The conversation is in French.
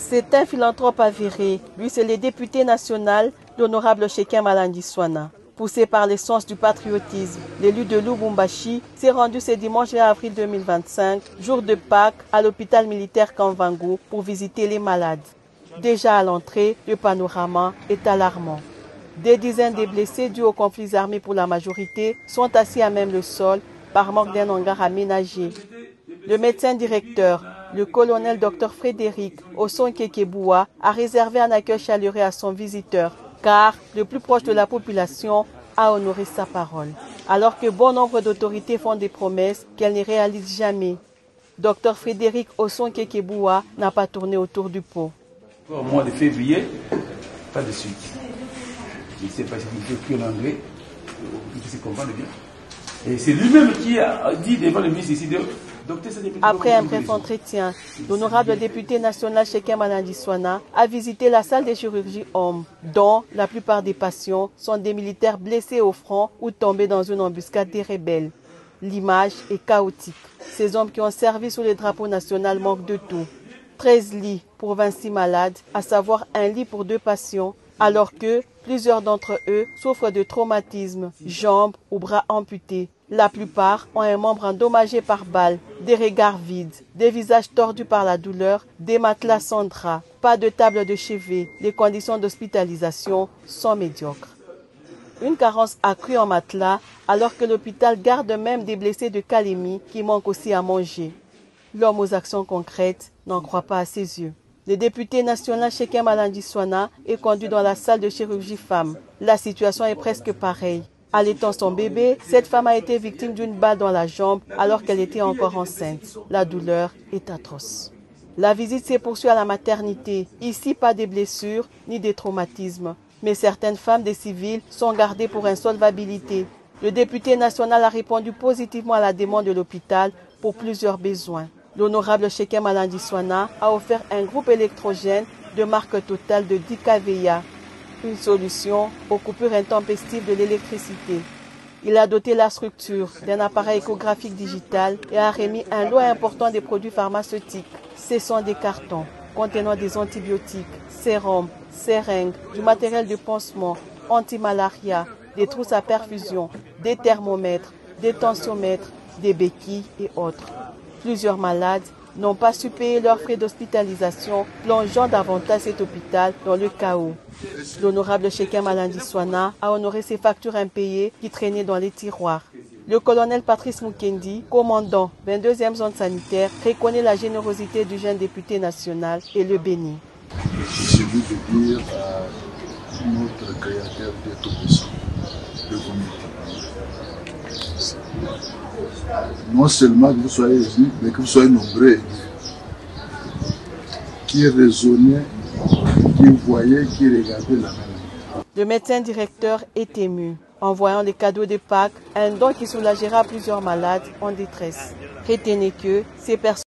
C'est un philanthrope avéré. Lui, c'est le député national, l'honorable Shekem Alandi Swana. Poussé par l'essence du patriotisme, l'élu de Lubumbashi s'est rendu ce dimanche 20 avril 2025, jour de Pâques, à l'hôpital militaire Kamvangu pour visiter les malades. Déjà à l'entrée, le panorama est alarmant. Des dizaines de blessés dus aux conflits armés pour la majorité sont assis à même le sol par manque d'un hangar aménagé. Le médecin directeur, le colonel Dr Frédéric Osson-Kekeboua, a réservé un accueil chaleureux à son visiteur, car le plus proche de la population a honoré sa parole. Alors que bon nombre d'autorités font des promesses qu'elles ne réalisent jamais, Dr Frédéric Osson-Kekeboua n'a pas tourné autour du pot. Au mois de février, pas de suite. Je ne sais pas si vous faites que l'anglais, vous se comprendre bien. Et c'est lui-même qui a dit devant le ministre ici de... Après un bref entretien, l'honorable député national Shekem Alandi Swana a visité la salle de chirurgie hommes, dont la plupart des patients sont des militaires blessés au front ou tombés dans une embuscade des rebelles. L'image est chaotique. Ces hommes qui ont servi sous le drapeau national manquent de tout. 13 lits pour 26 malades, à savoir un lit pour 2 patients, alors que plusieurs d'entre eux souffrent de traumatismes, jambes ou bras amputés. La plupart ont un membre endommagé par balle, des regards vides, des visages tordus par la douleur, des matelas sans drap, pas de table de chevet. Les conditions d'hospitalisation sont médiocres. Une carence accrue en matelas, alors que l'hôpital garde même des blessés de calémie qui manquent aussi à manger. L'homme aux actions concrètes n'en croit pas à ses yeux. Le député national Shekem Alandi Swana est conduit dans la salle de chirurgie femme. La situation est presque pareille. Allaitant son bébé, cette femme a été victime d'une balle dans la jambe alors qu'elle était encore enceinte. La douleur est atroce. La visite s'est poursuivie à la maternité. Ici, pas de blessures ni de traumatismes. Mais certaines femmes des civils sont gardées pour insolvabilité. Le député national a répondu positivement à la demande de l'hôpital pour plusieurs besoins. L'honorable Shekem Alandi Swana a offert un groupe électrogène de marque Total de 10 kVA. Une solution aux coupures intempestives de l'électricité. Il a doté la structure d'un appareil échographique digital et a remis un lot important de produits pharmaceutiques. Ce sont des cartons contenant des antibiotiques, sérums, seringues, du matériel de pansement, anti-malaria, des trousses à perfusion, des thermomètres, des tensiomètres, des béquilles et autres. Plusieurs malades n'ont pas su payer leurs frais d'hospitalisation, plongeant davantage cet hôpital dans le chaos. L'honorable Shekem Alandi Swana a honoré ses factures impayées qui traînaient dans les tiroirs. Le colonel Patrice Mukendi, commandant 22e zone sanitaire, reconnaît la générosité du jeune député national et le bénit. J'ai envie de dire à notre créateur de tout ça, le comité. Non seulement que vous soyez unis, mais que vous soyez nombreux, qui raisonnaient, qui voyaient, qui regardaient la même. Le médecin directeur est ému en voyant les cadeaux de Pâques, un don qui soulagera plusieurs malades en détresse. Retenez que ces personnes